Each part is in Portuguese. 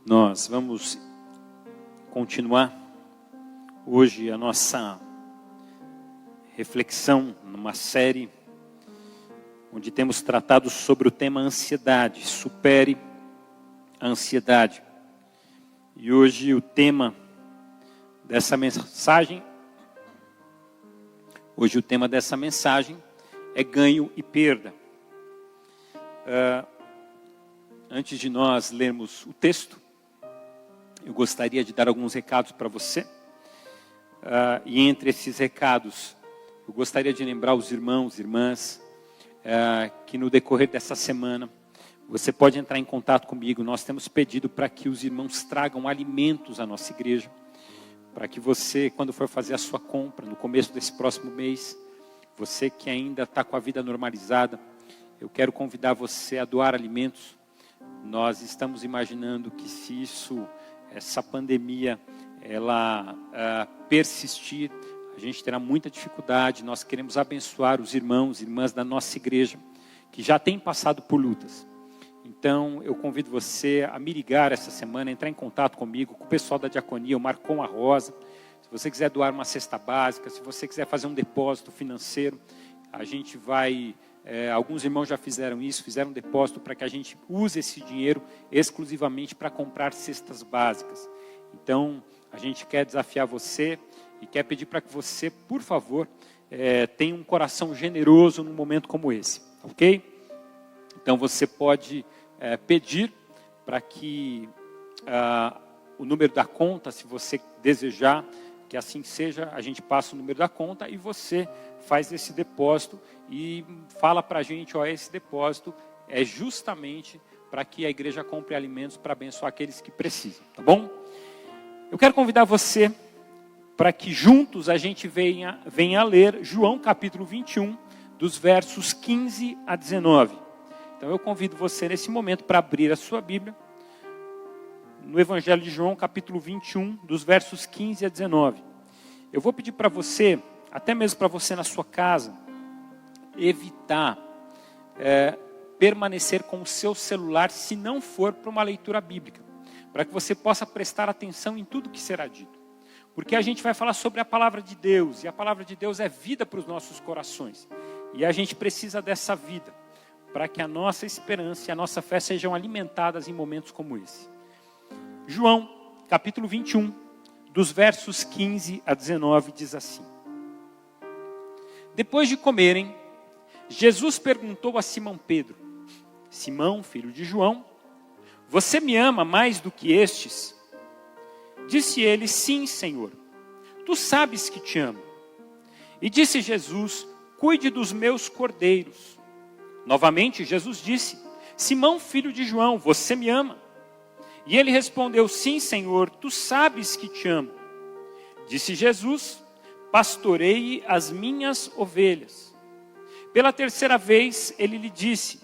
Nós vamos continuar hoje a nossa reflexão numa série onde temos tratado sobre o tema ansiedade, supere a ansiedade. E hoje o tema dessa mensagem, é ganho e perda. Antes de nós lermos o texto, eu gostaria de dar alguns recados para você. E entre esses recados, eu gostaria de lembrar os irmãos e irmãs que no decorrer dessa semana, você pode entrar em contato comigo. Nós temos pedido para que os irmãos tragam alimentos à nossa igreja, para que você, quando for fazer a sua compra, no começo desse próximo mês, você que ainda está com a vida normalizada, eu quero convidar você a doar alimentos. Nós estamos imaginando que se essa pandemia, ela persistir, a gente terá muita dificuldade. Nós queremos abençoar os irmãos e irmãs da nossa igreja, que já têm passado por lutas. Então, eu convido você a me ligar essa semana, entrar em contato comigo, com o pessoal da diaconia, o Marcon, a Rosa. Se você quiser doar uma cesta básica, se você quiser fazer um depósito financeiro, a gente vai... alguns irmãos já fizeram isso, fizeram um depósito para que a gente use esse dinheiro exclusivamente para comprar cestas básicas. Então, a gente quer desafiar você e quer pedir para que você, por favor, tenha um coração generoso num momento como esse, ok? Então, você pode pedir para que o número da conta, se você desejar que assim seja, a gente passa o número da conta e você faz esse depósito e fala para a gente, esse depósito é justamente para que a igreja compre alimentos para abençoar aqueles que precisam, tá bom? Eu quero convidar você para que juntos a gente venha ler João capítulo 21, dos versos 15 a 19. Então eu convido você nesse momento para abrir a sua Bíblia, no Evangelho de João capítulo 21, dos versos 15 a 19. Eu vou pedir para você, até mesmo para você na sua casa, evitar permanecer com o seu celular se não for para uma leitura bíblica, para que você possa prestar atenção em tudo que será dito. Porque a gente vai falar sobre a palavra de Deus, e a palavra de Deus é vida para os nossos corações. E a gente precisa dessa vida, para que a nossa esperança e a nossa fé sejam alimentadas em momentos como esse. João, capítulo 21, dos versos 15 a 19, diz assim. Depois de comerem, Jesus perguntou a Simão Pedro: Simão, filho de João, você me ama mais do que estes? Disse ele: sim, Senhor, tu sabes que te amo. E disse Jesus: cuide dos meus cordeiros. Novamente Jesus disse: Simão, filho de João, você me ama? E ele respondeu: sim, Senhor, tu sabes que te amo. Disse Jesus: pastoreie as minhas ovelhas. Pela terceira vez ele lhe disse: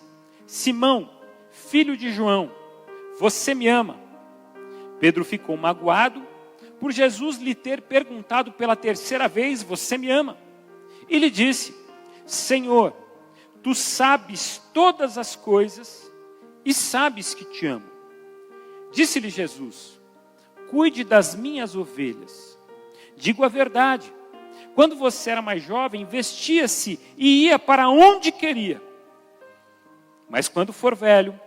Simão, filho de João, você me ama? Pedro ficou magoado por Jesus lhe ter perguntado pela terceira vez: você me ama? E lhe disse: Senhor, tu sabes todas as coisas e sabes que te amo. Disse-lhe Jesus: cuide das minhas ovelhas. Digo a verdade, quando você era mais jovem, vestia-se e ia para onde queria. Mas quando for velho,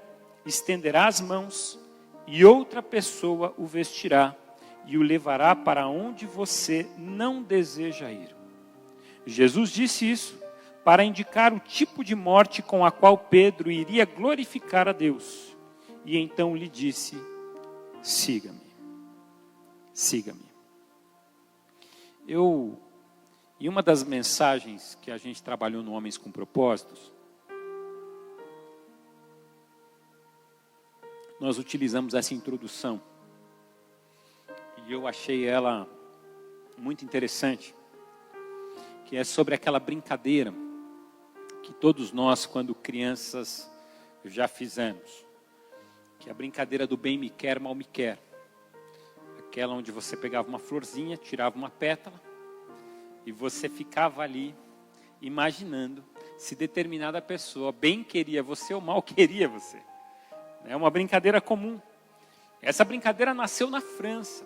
estenderá as mãos e outra pessoa o vestirá e o levará para onde você não deseja ir. Jesus disse isso para indicar o tipo de morte com a qual Pedro iria glorificar a Deus. E então lhe disse: siga-me, siga-me. Em uma das mensagens que a gente trabalhou no Homens com Propósitos, nós utilizamos essa introdução. E eu achei ela muito interessante, que é sobre aquela brincadeira que todos nós, quando crianças, já fizemos. Que é a brincadeira do bem me quer, mal me quer. Aquela onde você pegava uma florzinha, tirava uma pétala, e você ficava ali imaginando se determinada pessoa bem queria você ou mal queria você. É uma brincadeira comum. Essa brincadeira nasceu na França,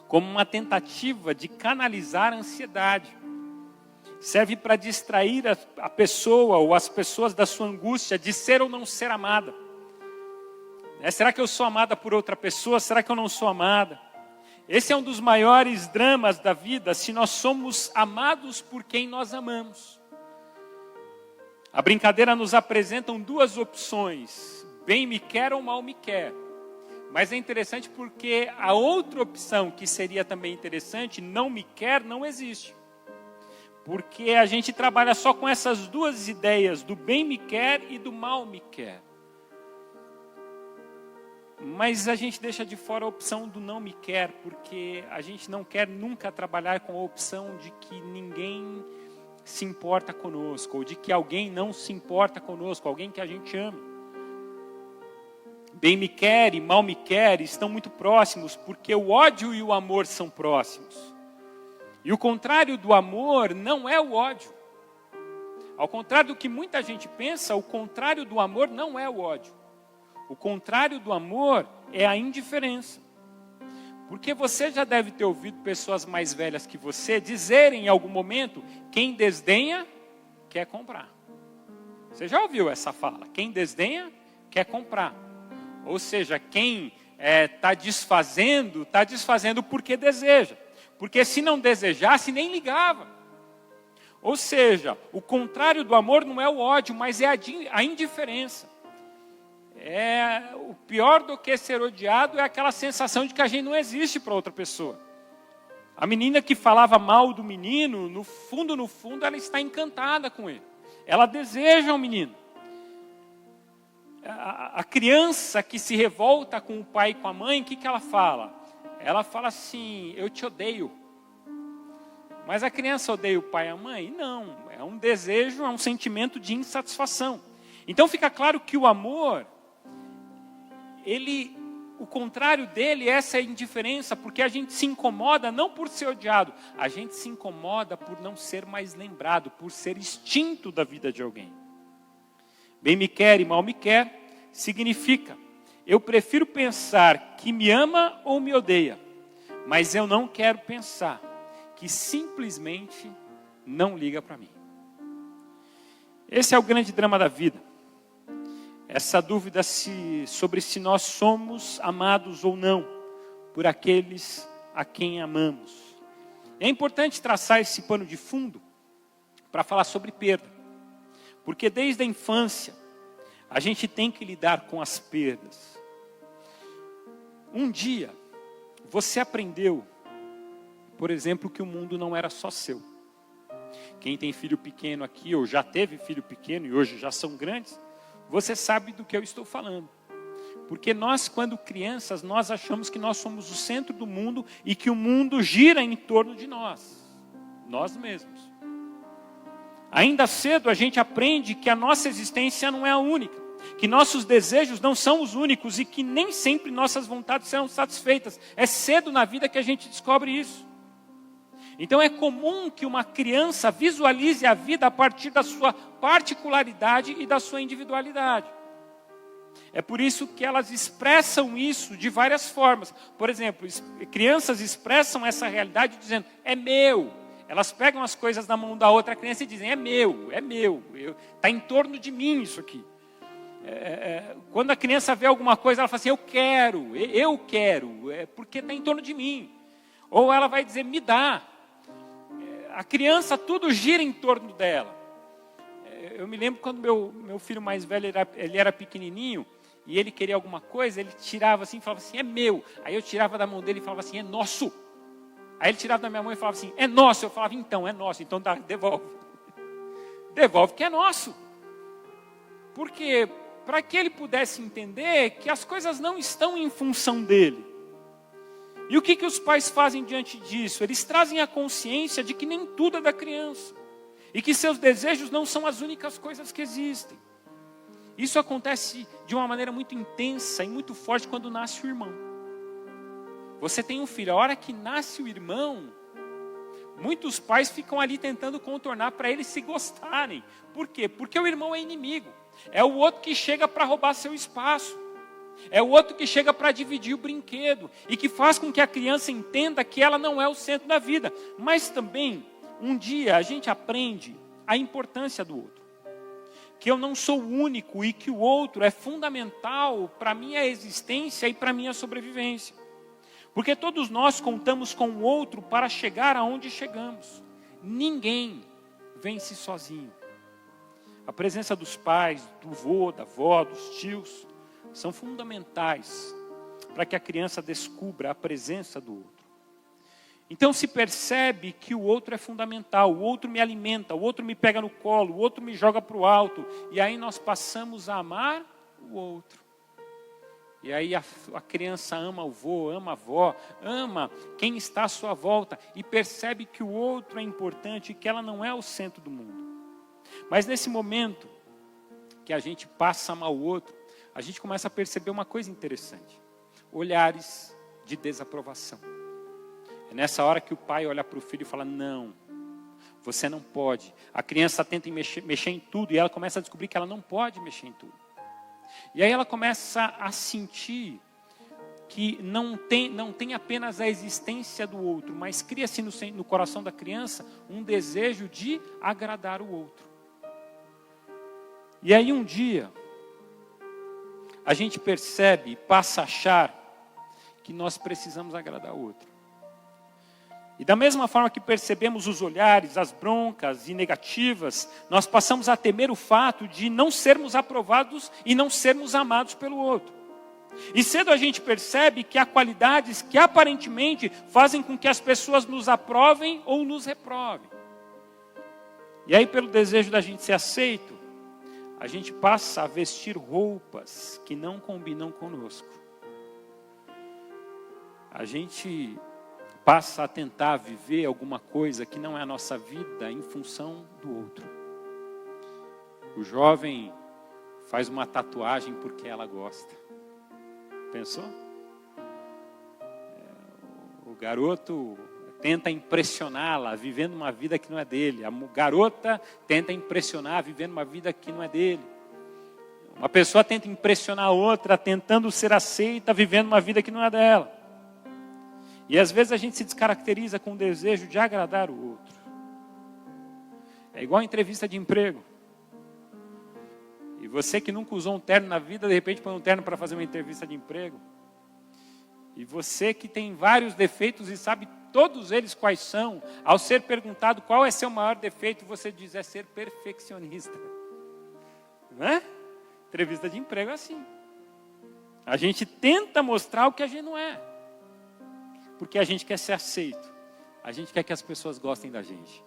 como uma tentativa de canalizar a ansiedade. Serve para distrair a pessoa ou as pessoas da sua angústia de ser ou não ser amada. Será que eu sou amada por outra pessoa? Será que eu não sou amada? Esse é um dos maiores dramas da vida, se nós somos amados por quem nós amamos. A brincadeira nos apresenta duas opções: bem me quer ou mal me quer. Mas é interessante porque a outra opção, que seria também interessante, não me quer, não existe. Porque a gente trabalha só com essas duas ideias, do bem me quer e do mal me quer. Mas a gente deixa de fora a opção do não me quer, porque a gente não quer nunca trabalhar com a opção de que ninguém se importa conosco, ou de que alguém não se importa conosco, alguém que a gente ama. Bem me quer e mal me quer estão muito próximos, porque o ódio e o amor são próximos. E o contrário do amor não é o ódio. Ao contrário do que muita gente pensa, o contrário do amor não é o ódio. O contrário do amor é a indiferença. Porque você já deve ter ouvido pessoas mais velhas que você dizerem em algum momento: quem desdenha, quer comprar. Você já ouviu essa fala? Quem desdenha, quer comprar. Ou seja, quem está desfazendo porque deseja. Porque se não desejasse, nem ligava. Ou seja, o contrário do amor não é o ódio, mas é a indiferença. O pior do que ser odiado é aquela sensação de que a gente não existe para outra pessoa. A menina que falava mal do menino, no fundo, ela está encantada com ele. Ela deseja o menino. A criança que se revolta com o pai e com a mãe, o que ela fala? Ela fala assim: eu te odeio. Mas a criança odeia o pai e a mãe? Não, é um desejo, é um sentimento de insatisfação. Então fica claro que o amor, o contrário dele é essa indiferença, porque a gente se incomoda não por ser odiado, a gente se incomoda por não ser mais lembrado, por ser extinto da vida de alguém. Bem me quer e mal me quer significa: eu prefiro pensar que me ama ou me odeia, mas eu não quero pensar que simplesmente não liga para mim. Esse é o grande drama da vida. Essa dúvida sobre se nós somos amados ou não por aqueles a quem amamos. É importante traçar esse pano de fundo para falar sobre perda. Porque desde a infância, a gente tem que lidar com as perdas. Um dia, você aprendeu, por exemplo, que o mundo não era só seu. Quem tem filho pequeno aqui, ou já teve filho pequeno e hoje já são grandes, você sabe do que eu estou falando. Porque nós, quando crianças, nós achamos que nós somos o centro do mundo e que o mundo gira em torno de nós mesmos. Ainda cedo a gente aprende que a nossa existência não é a única, que nossos desejos não são os únicos e que nem sempre nossas vontades serão satisfeitas. É cedo na vida que a gente descobre isso. Então é comum que uma criança visualize a vida a partir da sua particularidade e da sua individualidade. É por isso que elas expressam isso de várias formas. Por exemplo, crianças expressam essa realidade dizendo: é meu. Elas pegam as coisas na mão da outra criança e dizem: é meu, está em torno de mim isso aqui. Quando a criança vê alguma coisa, ela fala assim: eu quero, porque está em torno de mim. Ou ela vai dizer: me dá. A criança, tudo gira em torno dela. Eu me lembro quando meu filho mais velho, ele era pequenininho, e ele queria alguma coisa, ele tirava assim e falava assim: é meu. Aí eu tirava da mão dele e falava assim: é nosso. Aí ele tirava da minha mão e falava assim: é nosso. Eu falava: então, é nosso. Então devolve. Devolve que é nosso. Porque para que ele pudesse entender que as coisas não estão em função dele. E o que os pais fazem diante disso? Eles trazem a consciência de que nem tudo é da criança. E que seus desejos não são as únicas coisas que existem. Isso acontece de uma maneira muito intensa e muito forte quando nasce o irmão. Você tem um filho, a hora que nasce o irmão, muitos pais ficam ali tentando contornar para eles se gostarem. Por quê? Porque o irmão é inimigo. É o outro que chega para roubar seu espaço. É o outro que chega para dividir o brinquedo e que faz com que a criança entenda que ela não é o centro da vida. Mas também, um dia a gente aprende a importância do outro. Que eu não sou o único e que o outro é fundamental para a minha existência e para a minha sobrevivência. Porque todos nós contamos com o outro para chegar aonde chegamos. Ninguém vence sozinho. A presença dos pais, do vô, da avó, dos tios, são fundamentais para que a criança descubra a presença do outro. Então se percebe que o outro é fundamental, o outro me alimenta, o outro me pega no colo, o outro me joga para o alto, e aí nós passamos a amar o outro. E aí a criança ama o vô, ama a avó, ama quem está à sua volta, e percebe que o outro é importante e que ela não é o centro do mundo. Mas nesse momento que a gente passa a amar o outro, a gente começa a perceber uma coisa interessante. Olhares de desaprovação. É nessa hora que o pai olha para o filho e fala, não, você não pode. A criança tenta mexer em tudo e ela começa a descobrir que ela não pode mexer em tudo. E aí ela começa a sentir que não tem apenas a existência do outro, mas cria-se no coração da criança um desejo de agradar o outro. E aí um dia, a gente percebe, passa a achar que nós precisamos agradar o outro. E da mesma forma que percebemos os olhares, as broncas e negativas, nós passamos a temer o fato de não sermos aprovados e não sermos amados pelo outro. E cedo a gente percebe que há qualidades que aparentemente fazem com que as pessoas nos aprovem ou nos reprovem. E aí pelo desejo da gente ser aceito, a gente passa a vestir roupas que não combinam conosco. A gente passa a tentar viver alguma coisa que não é a nossa vida em função do outro. O jovem faz uma tatuagem porque ela gosta. Pensou? O garoto tenta impressioná-la, vivendo uma vida que não é dele. A garota tenta impressionar, vivendo uma vida que não é dele. Uma pessoa tenta impressionar a outra, tentando ser aceita, vivendo uma vida que não é dela. E às vezes a gente se descaracteriza com o desejo de agradar o outro. É igual a entrevista de emprego. E você que nunca usou um terno na vida, de repente põe um terno para fazer uma entrevista de emprego. E você que tem vários defeitos e sabe todos eles quais são, ao ser perguntado qual é seu maior defeito, você diz é ser perfeccionista. Não é? Entrevista de emprego é assim. A gente tenta mostrar o que a gente não é. Porque a gente quer ser aceito. A gente quer que as pessoas gostem da gente.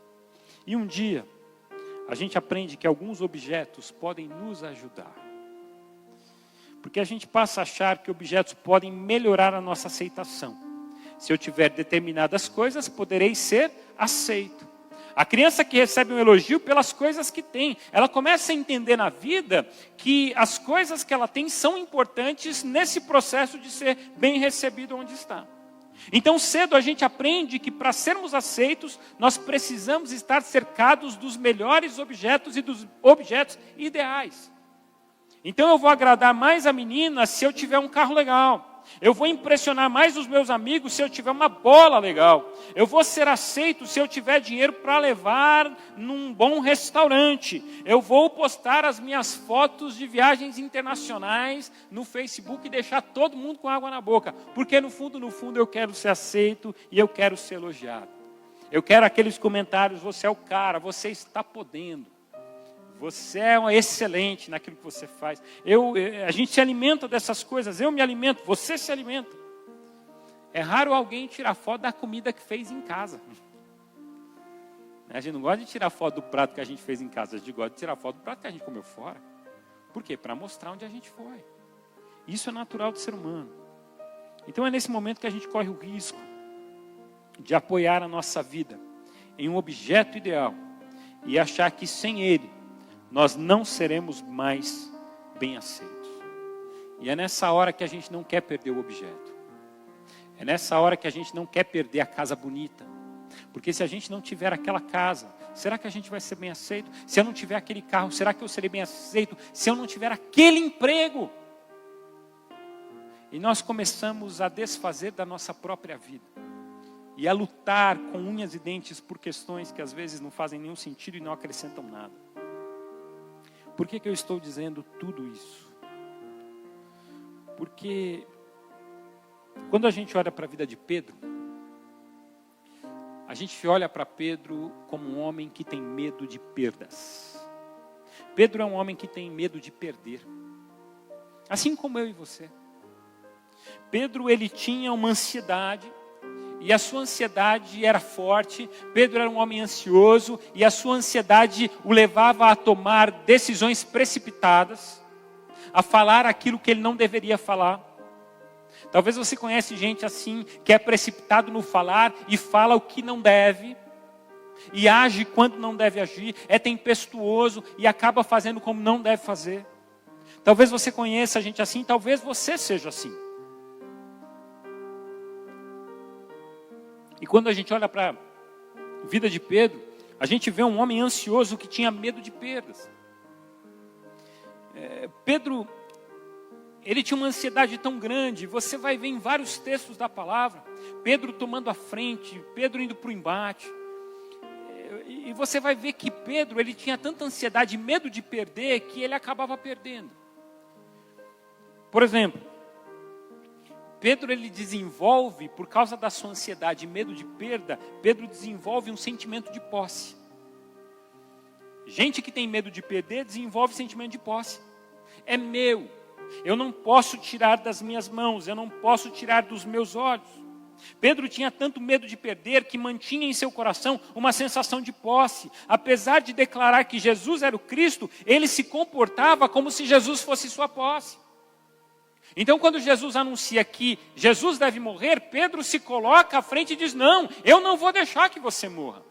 E um dia, a gente aprende que alguns objetos podem nos ajudar. Porque a gente passa a achar que objetos podem melhorar a nossa aceitação. Se eu tiver determinadas coisas, poderei ser aceito. A criança que recebe um elogio pelas coisas que tem, ela começa a entender na vida que as coisas que ela tem são importantes nesse processo de ser bem recebido onde está. Então cedo a gente aprende que para sermos aceitos, nós precisamos estar cercados dos melhores objetos e dos objetos ideais. Então eu vou agradar mais a menina se eu tiver um carro legal. Eu vou impressionar mais os meus amigos se eu tiver uma bola legal. Eu vou ser aceito se eu tiver dinheiro para levar num bom restaurante. Eu vou postar as minhas fotos de viagens internacionais no Facebook e deixar todo mundo com água na boca. Porque no fundo eu quero ser aceito e eu quero ser elogiado. Eu quero aqueles comentários, você é o cara, você está podendo. Você é excelente naquilo que você faz. A gente se alimenta dessas coisas. Eu me alimento, você se alimenta. É raro alguém tirar foto da comida que fez em casa. A gente não gosta de tirar foto do prato que a gente fez em casa. A gente gosta de tirar foto do prato que a gente comeu fora. Por quê? Para mostrar onde a gente foi. Isso é natural do ser humano. Então é nesse momento que a gente corre o risco de apoiar a nossa vida em um objeto ideal e achar que sem ele nós não seremos mais bem aceitos. E é nessa hora que a gente não quer perder o objeto. É nessa hora que a gente não quer perder a casa bonita. Porque se a gente não tiver aquela casa, será que a gente vai ser bem aceito? Se eu não tiver aquele carro, será que eu serei bem aceito? Se eu não tiver aquele emprego? E nós começamos a desfazer da nossa própria vida. E a lutar com unhas e dentes por questões que às vezes não fazem nenhum sentido e não acrescentam nada. Por que eu estou dizendo tudo isso? Porque quando a gente olha para a vida de Pedro, a gente olha para Pedro como um homem que tem medo de perdas. Pedro é um homem que tem medo de perder. Assim como eu e você. Pedro, ele tinha uma ansiedade, e a sua ansiedade era forte. Pedro era um homem ansioso, e a sua ansiedade o levava a tomar decisões precipitadas, a falar aquilo que ele não deveria falar. Talvez você conhece gente assim, que é precipitado no falar e fala o que não deve, e age quando não deve agir, é tempestuoso e acaba fazendo como não deve fazer. Talvez você conheça gente assim, talvez você seja assim. E quando a gente olha para a vida de Pedro, a gente vê um homem ansioso que tinha medo de perdas. Pedro, ele tinha uma ansiedade tão grande, você vai ver em vários textos da palavra, Pedro tomando a frente, Pedro indo para o embate. E você vai ver que Pedro, ele tinha tanta ansiedade e medo de perder, que ele acabava perdendo. Por exemplo, Pedro, ele desenvolve, por causa da sua ansiedade e medo de perda, Pedro desenvolve um sentimento de posse. Gente que tem medo de perder, desenvolve sentimento de posse. É meu, eu não posso tirar das minhas mãos, eu não posso tirar dos meus olhos. Pedro tinha tanto medo de perder, que mantinha em seu coração uma sensação de posse. Apesar de declarar que Jesus era o Cristo, ele se comportava como se Jesus fosse sua posse. Então, quando Jesus anuncia que Jesus deve morrer, Pedro se coloca à frente e diz: não, eu não vou deixar que você morra.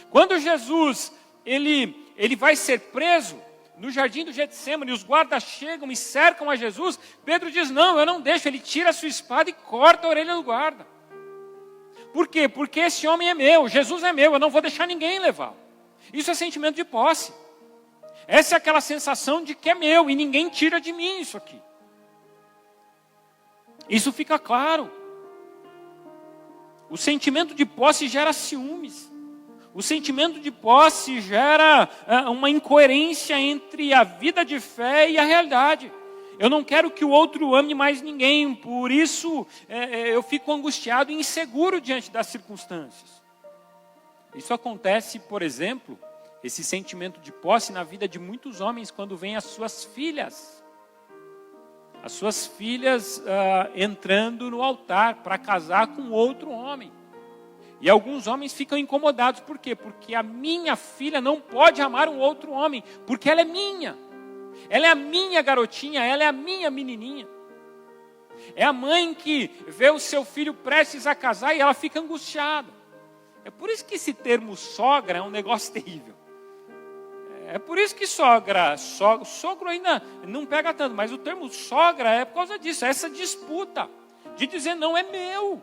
Quando Jesus, ele vai ser preso no jardim do Getsêmani, os guardas chegam e cercam a Jesus, Pedro diz: não, eu não deixo. Ele tira a sua espada e corta a orelha do guarda. Por quê? Porque esse homem é meu, Jesus é meu, eu não vou deixar ninguém levá-lo. Isso é sentimento de posse. Essa é aquela sensação de que é meu e ninguém tira de mim isso aqui. Isso fica claro. O sentimento de posse gera ciúmes. O sentimento de posse gera uma incoerência entre a vida de fé e a realidade. Eu não quero que o outro ame mais ninguém, por isso eu fico angustiado e inseguro diante das circunstâncias. Isso acontece, por exemplo, esse sentimento de posse na vida de muitos homens quando vêm as suas filhas. As suas filhas entrando no altar para casar com outro homem. E alguns homens ficam incomodados. Por quê? Porque a minha filha não pode amar um outro homem, porque ela é minha. Ela é a minha garotinha, ela é a minha menininha. É a mãe que vê o seu filho prestes a casar e ela fica angustiada. É por isso que esse termo sogra é um negócio terrível. É por isso que sogro ainda não pega tanto, mas o termo sogra é por causa disso, é essa disputa de dizer: não, é meu,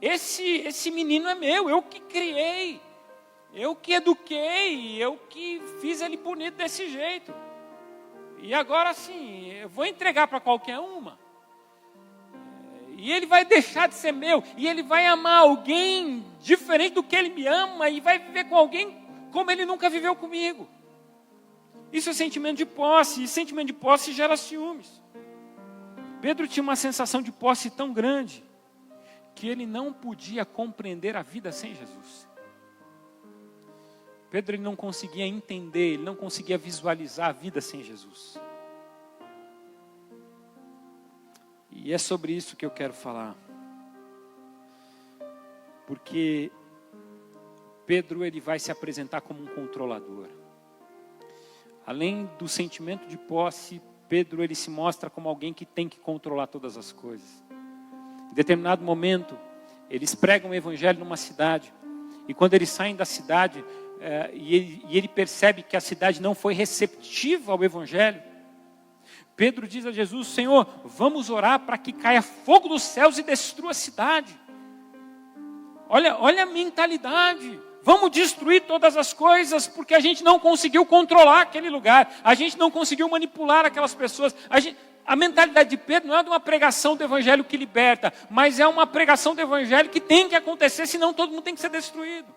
esse menino é meu, eu que criei, eu que eduquei, eu que fiz ele bonito desse jeito, e agora sim, eu vou entregar para qualquer uma, e ele vai deixar de ser meu, e ele vai amar alguém diferente do que ele me ama, e vai viver com alguém como ele nunca viveu comigo. Isso é sentimento de posse, e sentimento de posse gera ciúmes. Pedro tinha uma sensação de posse tão grande, que ele não podia compreender a vida sem Jesus. Pedro, ele não conseguia entender, ele não conseguia visualizar a vida sem Jesus. E é sobre isso que eu quero falar. Porque Pedro, ele vai se apresentar como um controlador. Além do sentimento de posse, Pedro, ele se mostra como alguém que tem que controlar todas as coisas. Em determinado momento, eles pregam o evangelho numa cidade, e quando eles saem da cidade, e ele percebe que a cidade não foi receptiva ao evangelho, Pedro diz a Jesus: Senhor, vamos orar para que caia fogo dos céus e destrua a cidade. Olha a mentalidade. Vamos destruir todas as coisas, porque a gente não conseguiu controlar aquele lugar. A gente não conseguiu manipular aquelas pessoas. a mentalidade de Pedro não é de uma pregação do evangelho que liberta, mas é uma pregação do evangelho que tem que acontecer, senão todo mundo tem que ser destruído.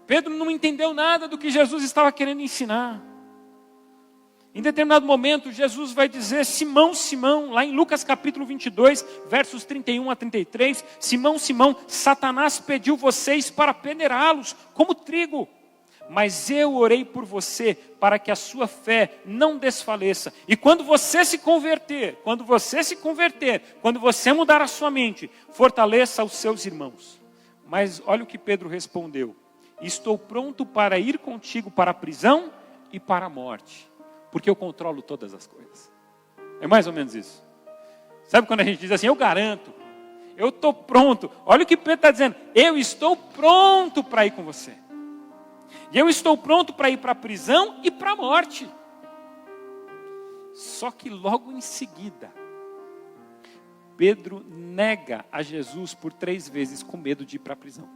Pedro não entendeu nada do que Jesus estava querendo ensinar. Em determinado momento, Jesus vai dizer: Simão, Simão, lá em Lucas capítulo 22, versos 31 a 33, Simão, Simão, Satanás pediu vocês para peneirá-los como trigo. Mas eu orei por você para que a sua fé não desfaleça. E quando você se converter, quando você mudar a sua mente, fortaleça os seus irmãos. Mas olha o que Pedro respondeu: estou pronto para ir contigo para a prisão e para a morte, porque eu controlo todas as coisas. É mais ou menos isso. Sabe quando a gente diz assim: eu garanto, eu estou pronto. Olha o que Pedro está dizendo: eu estou pronto para ir com você. E eu estou pronto para ir para a prisão e para a morte. Só que logo em seguida, Pedro nega a Jesus por 3 vezes com medo de ir para a prisão.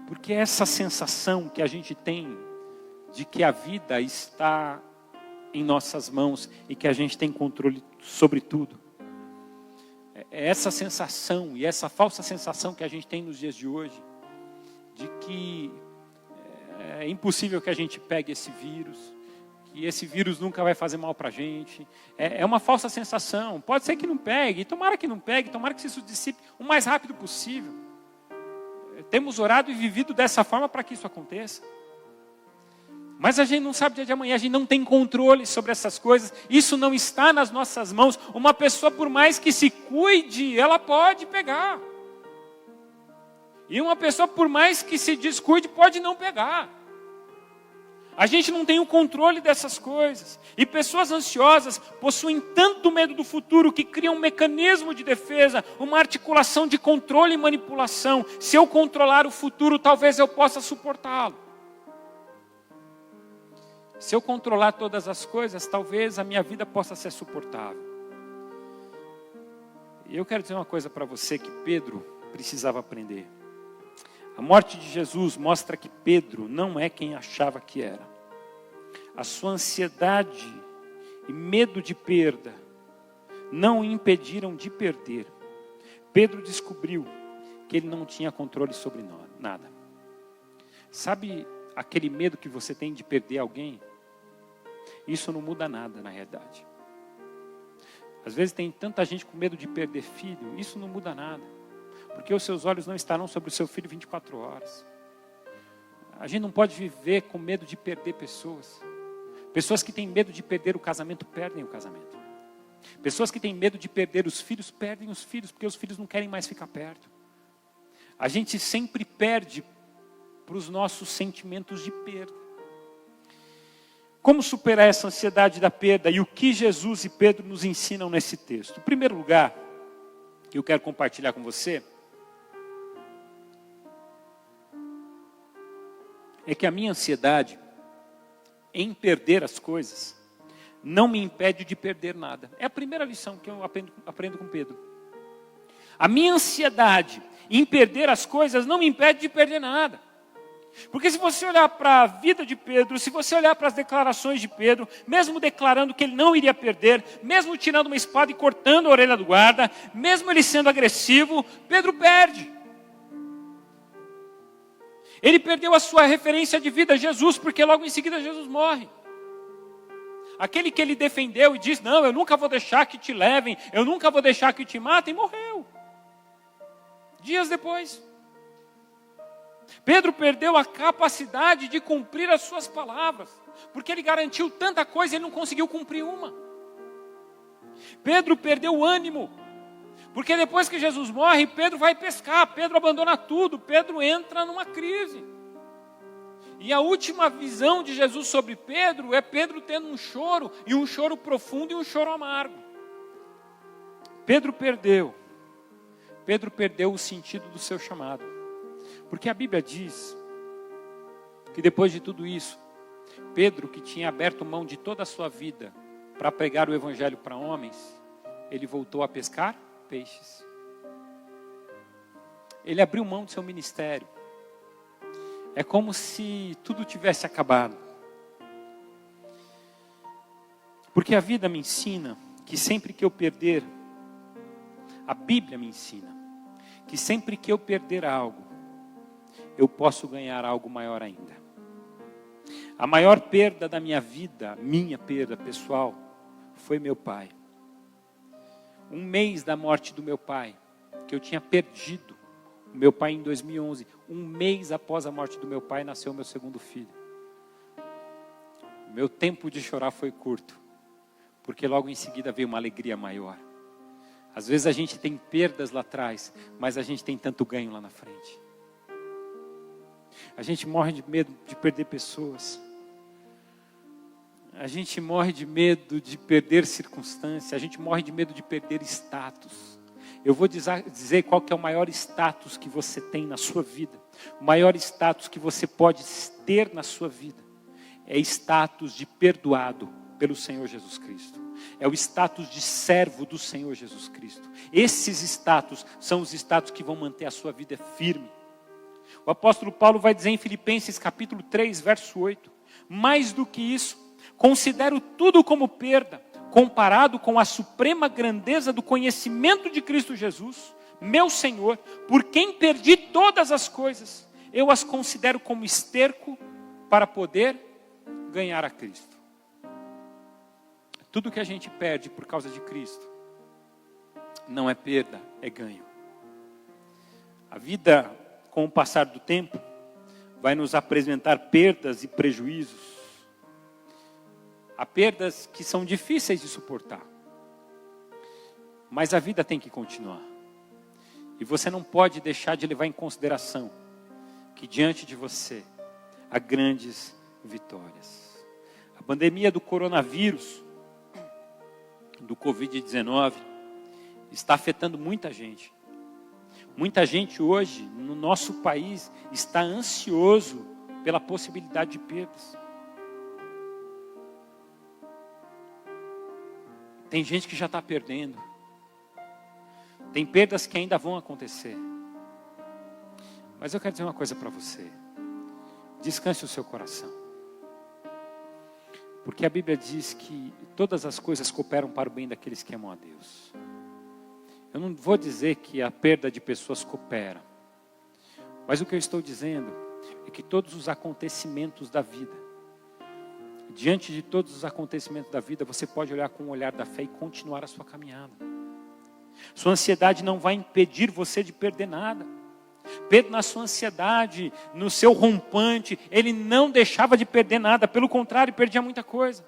Porque essa sensação que a gente tem de que a vida está em nossas mãos e que a gente tem controle sobre tudo. É essa sensação e essa falsa sensação que a gente tem nos dias de hoje, de que é impossível que a gente pegue esse vírus, que esse vírus nunca vai fazer mal para a gente. É uma falsa sensação. Pode ser que não pegue, tomara que não pegue, tomara que isso dissipe o mais rápido possível. Temos orado e vivido dessa forma para que isso aconteça. Mas a gente não sabe o dia de amanhã, a gente não tem controle sobre essas coisas. Isso não está nas nossas mãos. Uma pessoa, por mais que se cuide, ela pode pegar. E uma pessoa, por mais que se descuide, pode não pegar. A gente não tem o controle dessas coisas. E pessoas ansiosas possuem tanto medo do futuro que criam um mecanismo de defesa, uma articulação de controle e manipulação. Se eu controlar o futuro, talvez eu possa suportá-lo. Se eu controlar todas as coisas, talvez a minha vida possa ser suportável. E eu quero dizer uma coisa para você que Pedro precisava aprender. A morte de Jesus mostra que Pedro não é quem achava que era. A sua ansiedade e medo de perda não o impediram de perder. Pedro descobriu que ele não tinha controle sobre nada. Sabe aquele medo que você tem de perder alguém? Isso não muda nada na realidade. Às vezes tem tanta gente com medo de perder filho, isso não muda nada. Porque os seus olhos não estarão sobre o seu filho 24 horas. A gente não pode viver com medo de perder pessoas. Pessoas que têm medo de perder o casamento, perdem o casamento. Pessoas que têm medo de perder os filhos, perdem os filhos, porque os filhos não querem mais ficar perto. A gente sempre perde para os nossos sentimentos de perda. Como superar essa ansiedade da perda e o que Jesus e Pedro nos ensinam nesse texto? Em primeiro lugar, que eu quero compartilhar com você, é que a minha ansiedade em perder as coisas não me impede de perder nada. É a primeira lição que eu aprendo com Pedro. A minha ansiedade em perder as coisas não me impede de perder nada. Porque se você olhar para a vida de Pedro, se você olhar para as declarações de Pedro, mesmo declarando que ele não iria perder, mesmo tirando uma espada e cortando a orelha do guarda, mesmo ele sendo agressivo, Pedro perde. Ele perdeu a sua referência de vida, Jesus, porque logo em seguida Jesus morre. Aquele que ele defendeu e diz: não, eu nunca vou deixar que te levem, eu nunca vou deixar que te matem, morreu. Dias depois. Pedro perdeu a capacidade de cumprir as suas palavras, porque ele garantiu tanta coisa e ele não conseguiu cumprir uma. Pedro perdeu o ânimo, porque depois que Jesus morre, Pedro vai pescar, Pedro abandona tudo, Pedro entra numa crise. E a última visão de Jesus sobre Pedro é Pedro tendo um choro, e um choro profundo e um choro amargo. Pedro perdeu o sentido do seu chamado. Porque a Bíblia diz que depois de tudo isso, Pedro, que tinha aberto mão de toda a sua vida para pregar o evangelho para homens, ele voltou a pescar peixes. Ele abriu mão do seu ministério. É como se tudo tivesse acabado. Porque a vida me ensina que sempre que eu perder, a Bíblia me ensina que sempre que eu perder algo, eu posso ganhar algo maior ainda. A maior perda da minha vida, minha perda pessoal, foi meu pai. Um mês da morte do meu pai, que eu tinha perdido o meu pai em 2011, um mês após a morte do meu pai, nasceu meu segundo filho. O meu tempo de chorar foi curto, porque logo em seguida veio uma alegria maior. Às vezes a gente tem perdas lá atrás, mas a gente tem tanto ganho lá na frente. A gente morre de medo de perder pessoas. A gente morre de medo de perder circunstâncias. A gente morre de medo de perder status. Eu vou dizer qual que é o maior status que você tem na sua vida. O maior status que você pode ter na sua vida é status de perdoado pelo Senhor Jesus Cristo. É o status de servo do Senhor Jesus Cristo. Esses status são os status que vão manter a sua vida firme. O apóstolo Paulo vai dizer em Filipenses capítulo 3, verso 8. Mais do que isso, considero tudo como perda, comparado com a suprema grandeza do conhecimento de Cristo Jesus, meu Senhor, por quem perdi todas as coisas. Eu as considero como esterco para poder ganhar a Cristo. Tudo que a gente perde por causa de Cristo não é perda, é ganho. A vida, com o passar do tempo, vai nos apresentar perdas e prejuízos. Há perdas que são difíceis de suportar. Mas a vida tem que continuar. E você não pode deixar de levar em consideração que diante de você há grandes vitórias. A pandemia do coronavírus, do Covid-19, está afetando muita gente. Muita gente hoje, no nosso país, está ansioso pela possibilidade de perdas. Tem gente que já está perdendo. Tem perdas que ainda vão acontecer. Mas eu quero dizer uma coisa para você. Descanse o seu coração. Porque a Bíblia diz que todas as coisas cooperam para o bem daqueles que amam a Deus. Eu não vou dizer que a perda de pessoas coopera. Mas o que eu estou dizendo é que todos os acontecimentos da vida, diante de todos os acontecimentos da vida, você pode olhar com o olhar da fé e continuar a sua caminhada. Sua ansiedade não vai impedir você de perder nada. Pedro, na sua ansiedade, no seu rompante, ele não deixava de perder nada, pelo contrário, perdia muita coisa.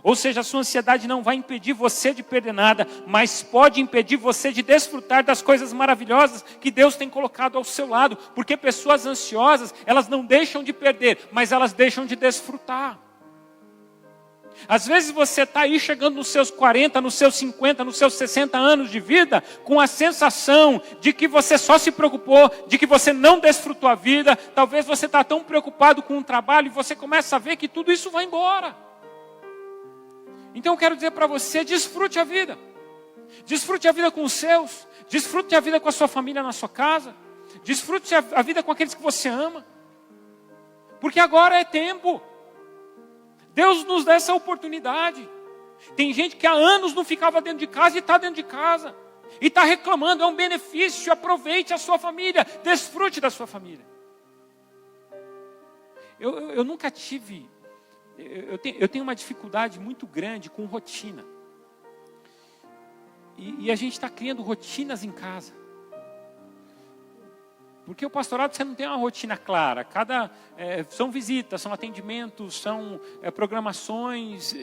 Ou seja, a sua ansiedade não vai impedir você de perder nada, mas pode impedir você de desfrutar das coisas maravilhosas que Deus tem colocado ao seu lado. Porque pessoas ansiosas, elas não deixam de perder, mas elas deixam de desfrutar. Às vezes você está aí chegando nos seus 40, nos seus 50, nos seus 60 anos de vida, com a sensação de que você só se preocupou, de que você não desfrutou a vida. Talvez você está tão preocupado com o trabalho e você começa a ver que tudo isso vai embora. Então eu quero dizer para você, desfrute a vida. Desfrute a vida com os seus. Desfrute a vida com a sua família na sua casa. Desfrute a vida com aqueles que você ama. Porque agora é tempo. Deus nos dá essa oportunidade. Tem gente que há anos não ficava dentro de casa e está dentro de casa. E está reclamando, é um benefício, aproveite a sua família, desfrute da sua família. Eu nunca tive, eu tenho uma dificuldade muito grande com rotina. E a gente está criando rotinas em casa. Porque o pastorado você não tem uma rotina clara. São visitas, são atendimentos, são programações.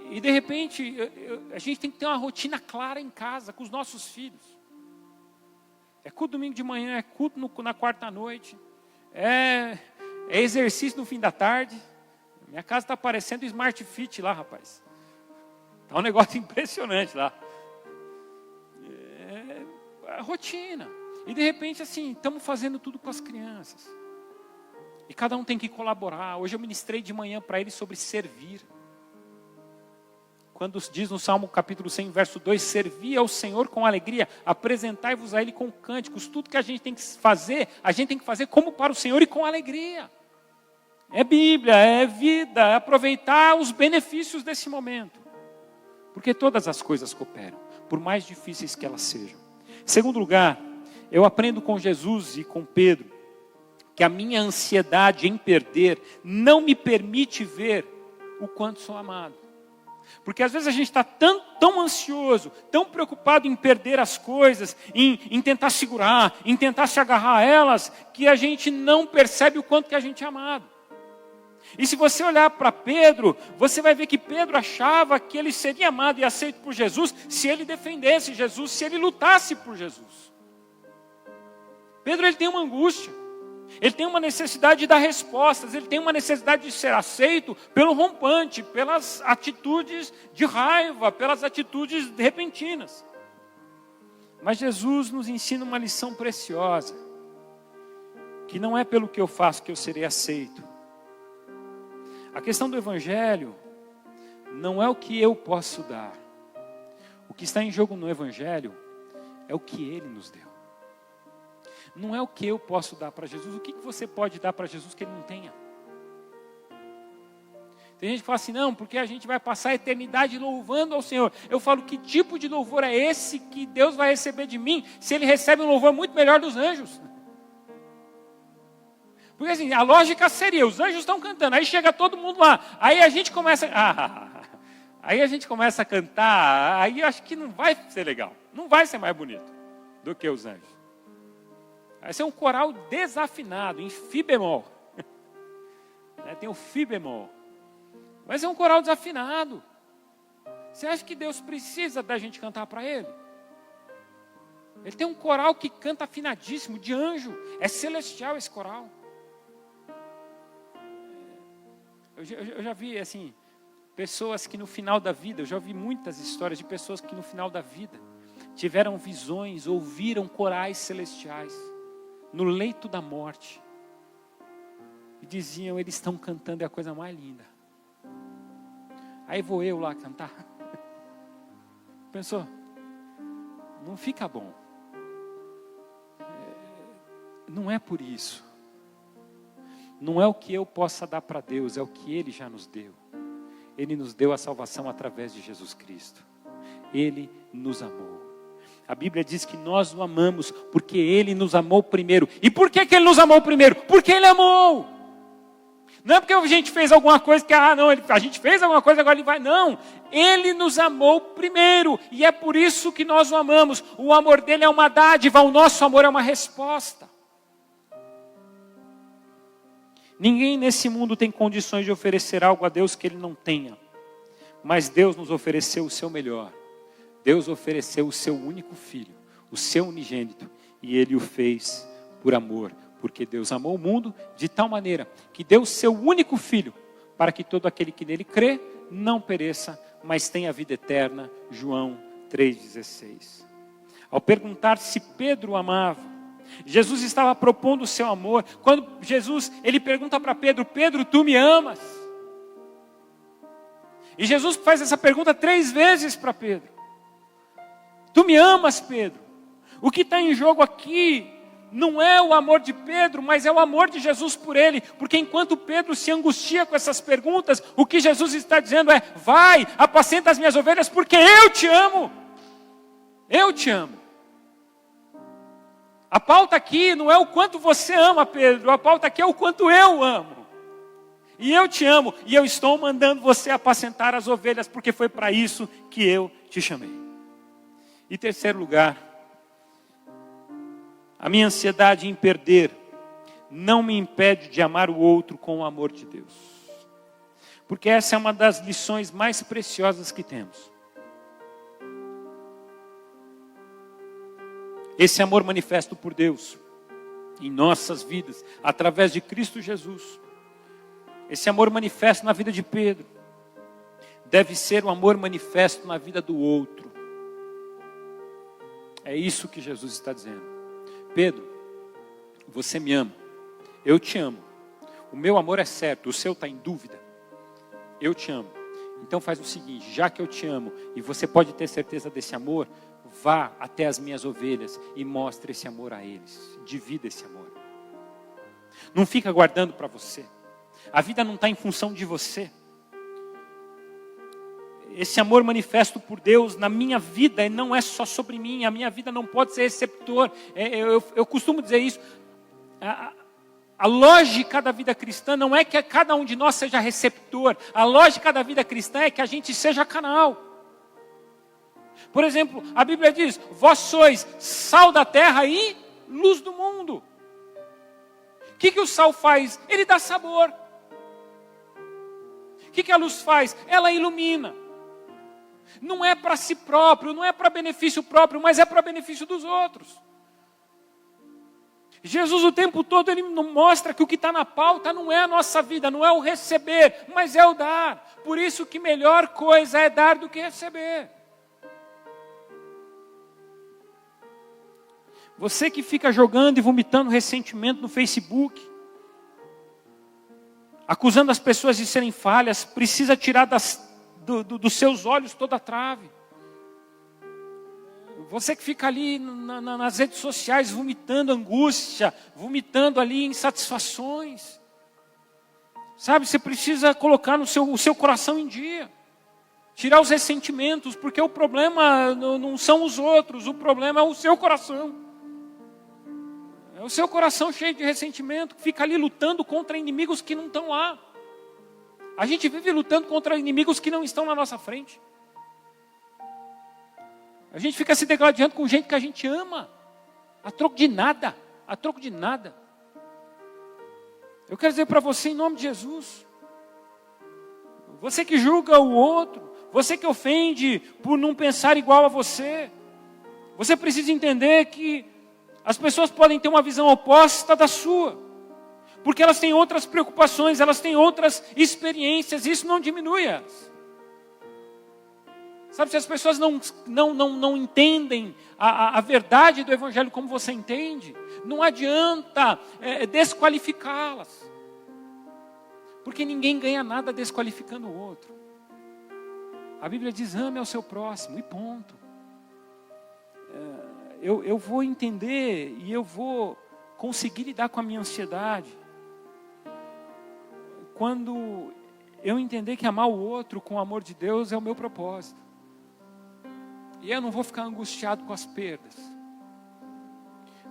E de repente, a gente tem que ter uma rotina clara em casa, com os nossos filhos. É culto domingo de manhã, é culto na quarta noite. É exercício no fim da tarde. Minha casa está parecendo Smart Fit lá, rapaz. Está um negócio impressionante lá. É a rotina. E de repente, assim, estamos fazendo tudo com as crianças. E cada um tem que colaborar. Hoje eu ministrei de manhã para eles sobre servir. Quando diz no Salmo capítulo 100, verso 2, servi ao Senhor com alegria, apresentai-vos a Ele com cânticos. Tudo que a gente tem que fazer, a gente tem que fazer como para o Senhor e com alegria. é Bíblia, é vida, é aproveitar os benefícios desse momento. Porque todas as coisas cooperam, por mais difíceis que elas sejam. Em segundo lugar, eu aprendo com Jesus e com Pedro, que a minha ansiedade em perder não me permite ver o quanto sou amado. Porque às vezes a gente está tão ansioso, tão preocupado em perder as coisas, em tentar segurar, em tentar se agarrar a elas, que a gente não percebe o quanto que a gente é amado. E se você olhar para Pedro, você vai ver que Pedro achava que ele seria amado e aceito por Jesus se ele defendesse Jesus, se ele lutasse por Jesus. Pedro, ele tem uma angústia, ele tem uma necessidade de dar respostas, ele tem uma necessidade de ser aceito pelo rompante, pelas atitudes de raiva, pelas atitudes repentinas. Mas Jesus nos ensina uma lição preciosa, que não é pelo que eu faço que eu serei aceito. A questão do Evangelho não é o que eu posso dar. O que está em jogo no Evangelho é o que Ele nos deu. Não é o que eu posso dar para Jesus. O que você pode dar para Jesus que Ele não tenha? Tem gente que fala assim, não, porque a gente vai passar a eternidade louvando ao Senhor. Eu falo, que tipo de louvor é esse que Deus vai receber de mim, se Ele recebe um louvor muito melhor dos anjos? Porque assim, a lógica seria, os anjos estão cantando, aí chega todo mundo lá, aí a gente começa a cantar, aí eu acho que não vai ser legal, não vai ser mais bonito do que os anjos. Vai ser um coral desafinado, em fi bemol. Tem o fi bemol. Vai ser um coral desafinado. Você acha que Deus precisa da gente cantar para Ele? Ele tem um coral que canta afinadíssimo, de anjo, é celestial esse coral. Eu já vi, assim, pessoas que no final da vida, eu já ouvi muitas histórias de pessoas que no final da vida tiveram visões, ouviram corais celestiais, no leito da morte. E diziam, eles estão cantando, é a coisa mais linda. Aí vou eu lá cantar. Pensou? Não fica bom. Não é por isso. Não é o que eu possa dar para Deus, é o que Ele já nos deu. Ele nos deu a salvação através de Jesus Cristo. Ele nos amou. A Bíblia diz que nós o amamos porque Ele nos amou primeiro. E por que Ele nos amou primeiro? Porque Ele amou. Não é porque a gente fez alguma coisa que, a gente fez alguma coisa, agora Ele vai. Não, Ele nos amou primeiro. E é por isso que nós o amamos. O amor dele é uma dádiva, o nosso amor é uma resposta. Ninguém nesse mundo tem condições de oferecer algo a Deus que Ele não tenha. Mas Deus nos ofereceu o seu melhor. Deus ofereceu o seu único filho, o seu unigênito. E Ele o fez por amor. Porque Deus amou o mundo de tal maneira que deu o seu único filho, para que todo aquele que nele crê não pereça, mas tenha vida eterna. João 3,16. Ao perguntar se Pedro o amava, Jesus estava propondo o seu amor. Quando Jesus, ele pergunta para Pedro, Pedro, tu me amas? E Jesus faz essa pergunta 3 vezes para Pedro. Tu me amas, Pedro? O que está em jogo aqui não é o amor de Pedro, mas é o amor de Jesus por ele. Porque enquanto Pedro se angustia com essas perguntas, o que Jesus está dizendo é, vai, apacenta as minhas ovelhas, porque eu te amo. Eu te amo. A pauta aqui não é o quanto você ama, Pedro. A pauta aqui é o quanto eu amo. E eu te amo. E eu estou mandando você apacentar as ovelhas, porque foi para isso que eu te chamei. E terceiro lugar, a minha ansiedade em perder não me impede de amar o outro com o amor de Deus. Porque essa é uma das lições mais preciosas que temos. Esse amor manifesto por Deus em nossas vidas, através de Cristo Jesus. Esse amor manifesto na vida de Pedro deve ser o amor manifesto na vida do outro. É isso que Jesus está dizendo. Pedro, você me ama, eu te amo. O meu amor é certo, o seu está em dúvida. Eu te amo. Então faz o seguinte, já que eu te amo e você pode ter certeza desse amor, vá até as minhas ovelhas e mostre esse amor a eles. Divida esse amor. Não fica guardando para você. A vida não está em função de você. Esse amor manifesto por Deus na minha vida não é só sobre mim. A minha vida não pode ser receptor. Eu costumo dizer isso. A lógica da vida cristã não é que cada um de nós seja receptor. A lógica da vida cristã é que a gente seja canal. Por exemplo, a Bíblia diz: vós sois sal da terra e luz do mundo. O que o sal faz? Ele dá sabor. O que a luz faz? Ela ilumina. Não é para si próprio, não é para benefício próprio, mas é para benefício dos outros. Jesus o tempo todo ele mostra que o que está na pauta não é a nossa vida, não é o receber, mas é o dar. Por isso que melhor coisa é dar do que receber. Você que fica jogando e vomitando ressentimento no Facebook, acusando as pessoas de serem falhas, precisa tirar dos seus olhos toda a trave. Você que fica ali nas redes sociais vomitando angústia, vomitando ali insatisfações. Sabe, você precisa colocar o seu coração em dia. Tirar os ressentimentos, porque o problema não são os outros, o problema é o seu coração. É o seu coração cheio de ressentimento, que fica ali lutando contra inimigos que não estão lá. A gente vive lutando contra inimigos que não estão na nossa frente. A gente fica se degladiando com gente que a gente ama, a troco de nada, a troco de nada. Eu quero dizer para você, em nome de Jesus, você que julga o outro, você que ofende por não pensar igual a você, você precisa entender que as pessoas podem ter uma visão oposta da sua, porque elas têm outras preocupações, elas têm outras experiências, e isso não diminui elas. Sabe, se as pessoas não entendem a verdade do Evangelho como você entende, não adianta desqualificá-las. Porque ninguém ganha nada desqualificando o outro. A Bíblia diz: ame ao seu próximo, e ponto. Eu vou entender e eu vou conseguir lidar com a minha ansiedade quando eu entender que amar o outro com o amor de Deus é o meu propósito. E eu não vou ficar angustiado com as perdas.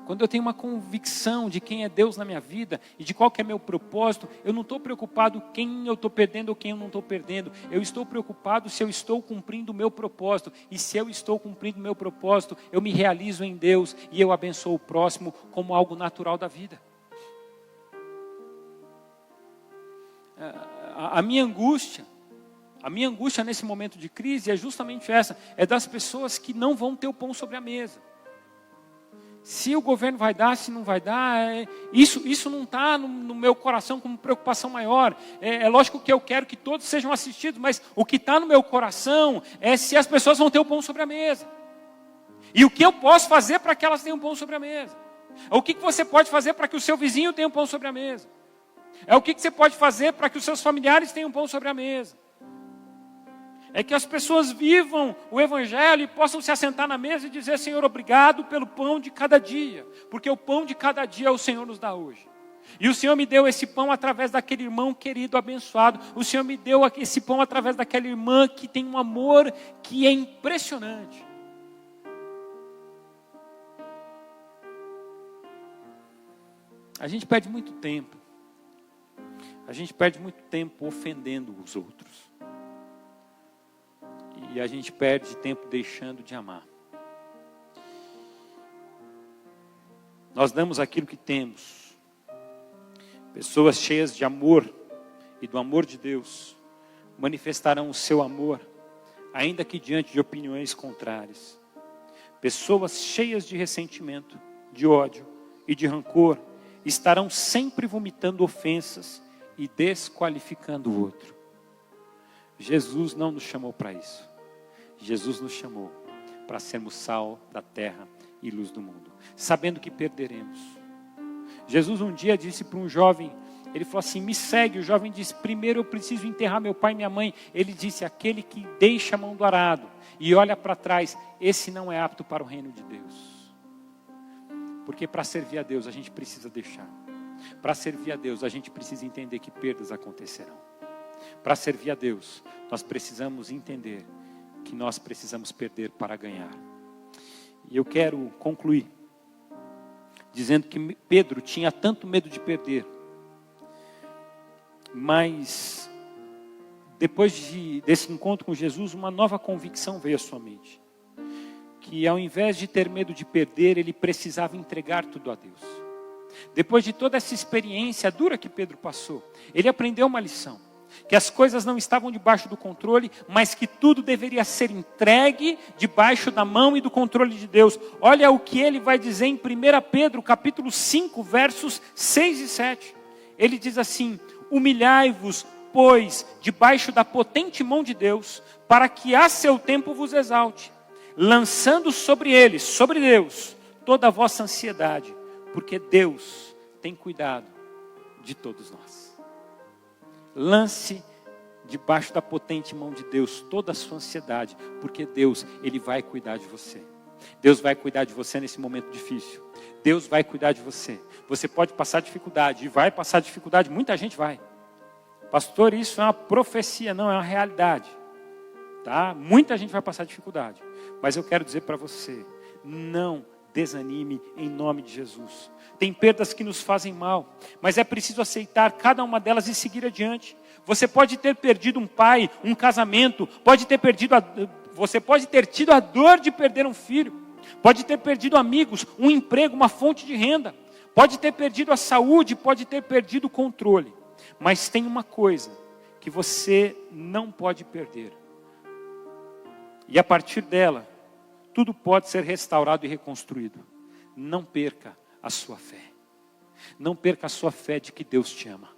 Quando eu tenho uma convicção de quem é Deus na minha vida e de qual que é meu propósito, eu não estou preocupado quem eu estou perdendo ou quem eu não estou perdendo. Eu estou preocupado se eu estou cumprindo o meu propósito. E se eu estou cumprindo o meu propósito, eu me realizo em Deus e eu abençoo o próximo como algo natural da vida. A minha angústia nesse momento de crise é justamente essa, é das pessoas que não vão ter o pão sobre a mesa. Se o governo vai dar, se não vai dar, isso não está no meu coração como preocupação maior. É lógico que eu quero que todos sejam assistidos, mas o que está no meu coração é se as pessoas vão ter o pão sobre a mesa. E o que eu posso fazer para que elas tenham pão sobre a mesa? O que você pode fazer para que o seu vizinho tenha um pão sobre a mesa? O que você pode fazer para que os seus familiares tenham pão sobre a mesa? É que as pessoas vivam o Evangelho e possam se assentar na mesa e dizer: Senhor, obrigado pelo pão de cada dia. Porque o pão de cada dia o Senhor nos dá hoje. E o Senhor me deu esse pão através daquele irmão querido, abençoado. O Senhor me deu esse pão através daquela irmã que tem um amor que é impressionante. A gente perde muito tempo. A gente perde muito tempo ofendendo os outros. E a gente perde tempo deixando de amar. Nós damos aquilo que temos. Pessoas cheias de amor e do amor de Deus manifestarão o seu amor, ainda que diante de opiniões contrárias. Pessoas cheias de ressentimento, de ódio e de rancor estarão sempre vomitando ofensas e desqualificando o outro. Jesus não nos chamou para isso. Jesus nos chamou para sermos sal da terra e luz do mundo, sabendo que perderemos. Jesus um dia disse para um jovem, ele falou assim: me segue. O jovem disse: primeiro eu preciso enterrar meu pai e minha mãe. Ele disse: aquele que deixa a mão do arado e olha para trás, esse não é apto para o reino de Deus. Porque para servir a Deus a gente precisa deixar. Para servir a Deus, a gente precisa entender que perdas acontecerão. Para servir a Deus, nós precisamos entender que nós precisamos perder para ganhar. E eu quero concluir dizendo que Pedro tinha tanto medo de perder, mas depois desse encontro com Jesus, uma nova convicção veio à sua mente. Que ao invés de ter medo de perder, ele precisava entregar tudo a Deus. Depois de toda essa experiência dura que Pedro passou, ele aprendeu uma lição. Que as coisas não estavam debaixo do controle, mas que tudo deveria ser entregue debaixo da mão e do controle de Deus. Olha o que ele vai dizer em 1 Pedro, capítulo 5, versos 6 e 7. Ele diz assim: humilhai-vos, pois, debaixo da potente mão de Deus, para que a seu tempo vos exalte, lançando sobre ele, sobre Deus, toda a vossa ansiedade, porque Deus tem cuidado de todos nós. Lance debaixo da potente mão de Deus toda a sua ansiedade, porque Deus, Ele vai cuidar de você. Deus vai cuidar de você nesse momento difícil. Deus vai cuidar de você. Você pode passar dificuldade, e vai passar dificuldade, muita gente vai. Pastor, isso é uma profecia, não, é uma realidade. Tá? Muita gente vai passar dificuldade. Mas eu quero dizer para você, não desanime em nome de Jesus. Tem perdas que nos fazem mal, mas é preciso aceitar cada uma delas e seguir adiante. Você pode ter perdido um pai, um casamento, você pode ter tido a dor de perder um filho, pode ter perdido amigos, um emprego, uma fonte de renda, pode ter perdido a saúde, pode ter perdido o controle. Mas tem uma coisa que você não pode perder. E a partir dela, tudo pode ser restaurado e reconstruído. Não perca a sua fé. Não perca a sua fé de que Deus te ama.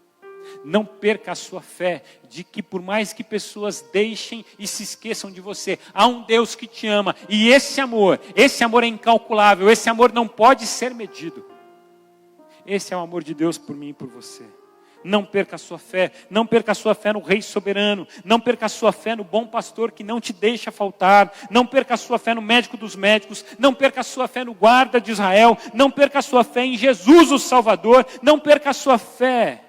Não perca a sua fé de que por mais que pessoas deixem e se esqueçam de você, há um Deus que te ama. E esse amor é incalculável, esse amor não pode ser medido. Esse é o amor de Deus por mim e por você. Não perca a sua fé, não perca a sua fé no Rei soberano, não perca a sua fé no bom pastor que não te deixa faltar, não perca a sua fé no médico dos médicos, não perca a sua fé no guarda de Israel, não perca a sua fé em Jesus o Salvador, não perca a sua fé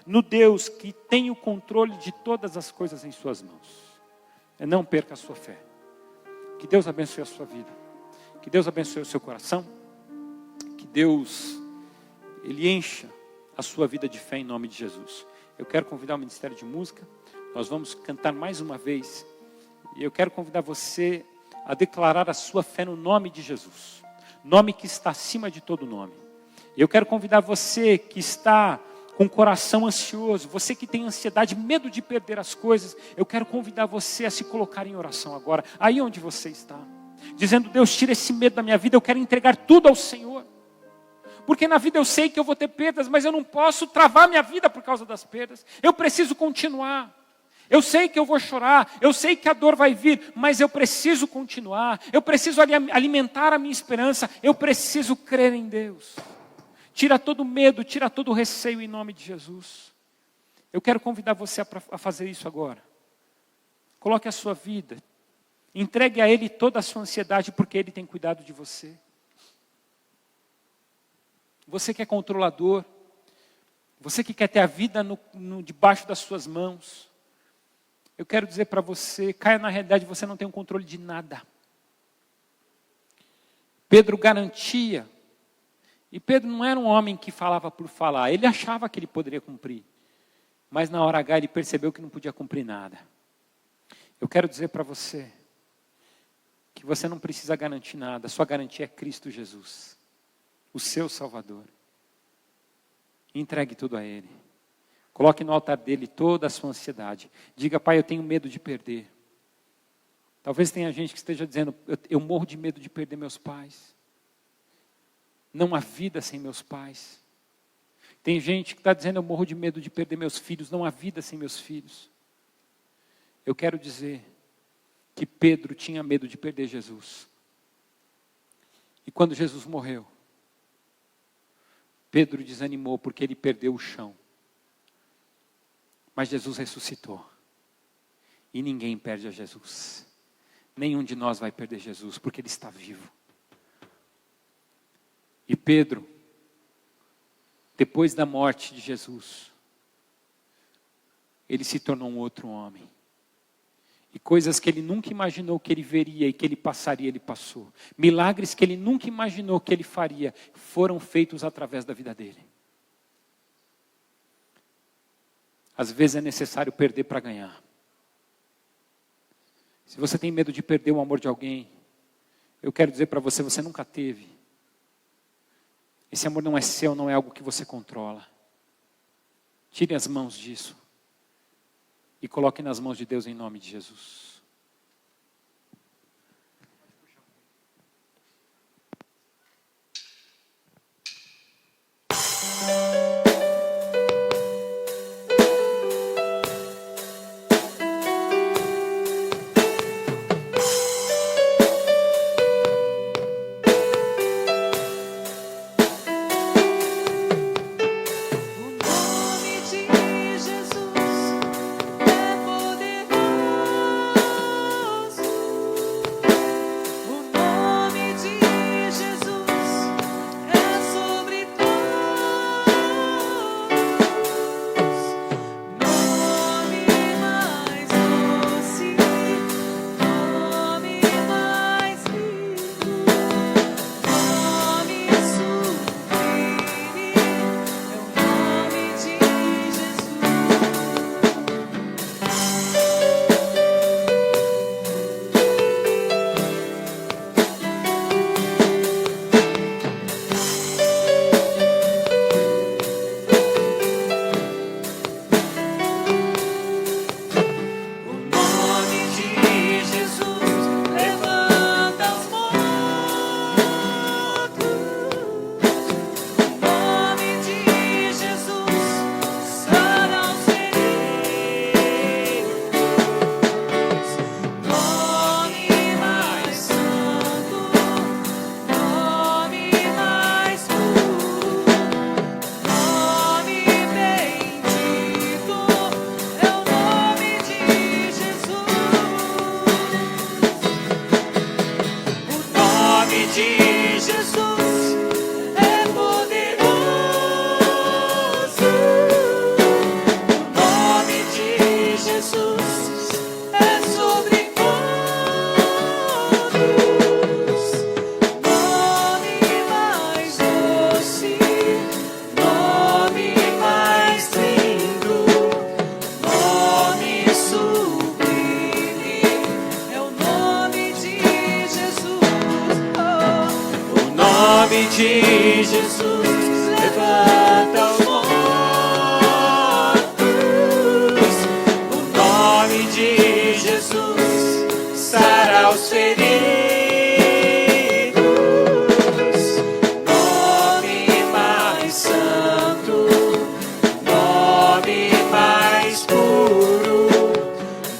no Deus que tem o controle de todas as coisas em suas mãos. Não perca a sua fé. Que Deus abençoe a sua vida, que Deus abençoe o seu coração, que Deus, Ele encha a sua vida de fé em nome de Jesus. Eu quero convidar o Ministério de Música, nós vamos cantar mais uma vez, e eu quero convidar você a declarar a sua fé no nome de Jesus, nome que está acima de todo nome. Eu quero convidar você que está com o coração ansioso, você que tem ansiedade, medo de perder as coisas, eu quero convidar você a se colocar em oração agora, aí onde você está, dizendo: Deus, tira esse medo da minha vida, eu quero entregar tudo ao Senhor. Porque na vida eu sei que eu vou ter perdas, mas eu não posso travar minha vida por causa das perdas. Eu preciso continuar. Eu sei que eu vou chorar, eu sei que a dor vai vir, mas eu preciso continuar. Eu preciso alimentar a minha esperança, eu preciso crer em Deus. Tira todo medo, tira todo receio em nome de Jesus. Eu quero convidar você a fazer isso agora. Coloque a sua vida, entregue a Ele toda a sua ansiedade, porque Ele tem cuidado de você. Você que é controlador, você que quer ter a vida debaixo das suas mãos, eu quero dizer para você, caia na realidade, você não tem o controle de nada. Pedro garantia, e Pedro não era um homem que falava por falar, ele achava que ele poderia cumprir, mas na hora H ele percebeu que não podia cumprir nada. Eu quero dizer para você, que você não precisa garantir nada, a sua garantia é Cristo Jesus, o seu Salvador. Entregue tudo a Ele. Coloque no altar dele toda a sua ansiedade. Diga: Pai, eu tenho medo de perder. Talvez tenha gente que esteja dizendo: eu morro de medo de perder meus pais. Não há vida sem meus pais. Tem gente que está dizendo: eu morro de medo de perder meus filhos. Não há vida sem meus filhos. Eu quero dizer que Pedro tinha medo de perder Jesus. E quando Jesus morreu, Pedro desanimou porque ele perdeu o chão. Mas Jesus ressuscitou. E ninguém perde a Jesus. Nenhum de nós vai perder Jesus, porque Ele está vivo. E Pedro depois da morte de Jesus, ele se tornou um outro homem. E coisas que ele nunca imaginou que ele veria e que ele passaria, ele passou. Milagres que ele nunca imaginou que ele faria, foram feitos através da vida dele. Às vezes é necessário perder para ganhar. Se você tem medo de perder o amor de alguém, eu quero dizer para você, você nunca teve. Esse amor não é seu, não é algo que você controla. Tire as mãos disso. E coloque nas mãos de Deus em nome de Jesus. de Jesus, levanta os mortos. O nome de Jesus, sara os feridos. Nome mais santo, nome mais puro,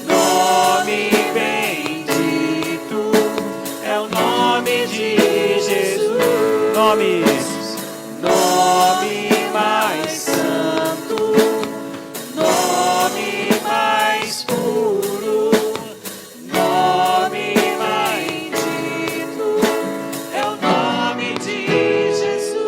nome bendito, é o nome de Jesus. Nome mais santo, nome mais puro, nome bendito, é o nome de Jesus.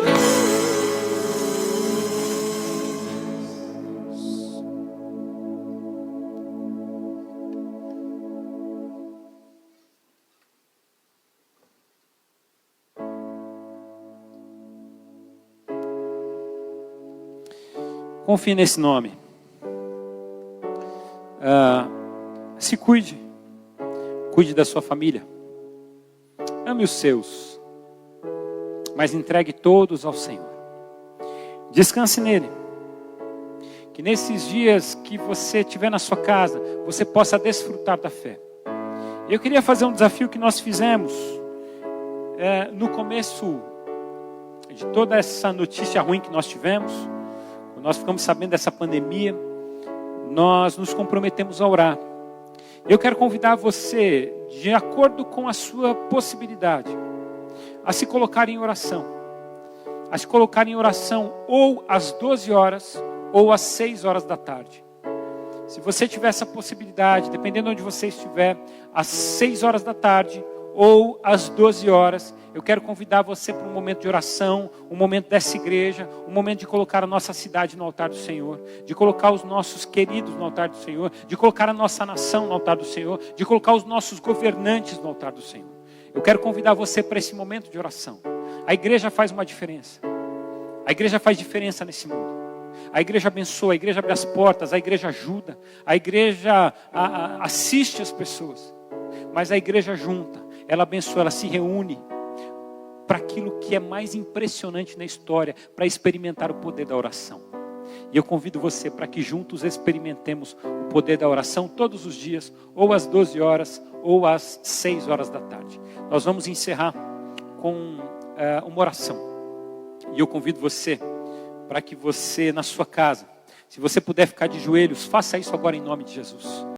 Confie nesse nome. Se cuide. Cuide da sua família. Ame os seus. Mas entregue todos ao Senhor. Descanse nele. Que nesses dias que você estiver na sua casa, você possa desfrutar da fé. Eu queria fazer um desafio que nós fizemos no começo de toda essa notícia ruim que nós tivemos. Nós ficamos sabendo dessa pandemia, nós nos comprometemos a orar. Eu quero convidar você, de acordo com a sua possibilidade, a se colocar em oração. A se colocar em oração ou às 12 horas ou às 6 horas da tarde. Se você tiver essa possibilidade, dependendo de onde você estiver, às 6 horas da tarde ou às 12 horas, eu quero convidar você para um momento de oração, um momento dessa igreja, um momento de colocar a nossa cidade no altar do Senhor, de colocar os nossos queridos no altar do Senhor, de colocar a nossa nação no altar do Senhor, de colocar os nossos governantes no altar do Senhor. Eu quero convidar você para esse momento de oração. A igreja faz uma diferença. A igreja faz diferença nesse mundo. A igreja abençoa, a igreja abre as portas, a igreja ajuda, a igreja assiste as pessoas. Mas a igreja junta, ela abençoa, ela se reúne para aquilo que é mais impressionante na história, para experimentar o poder da oração. E eu convido você para que juntos experimentemos o poder da oração todos os dias, ou às 12 horas, ou às 6 horas da tarde. Nós vamos encerrar com uma oração. E eu convido você para que você, na sua casa, se você puder ficar de joelhos, faça isso agora em nome de Jesus.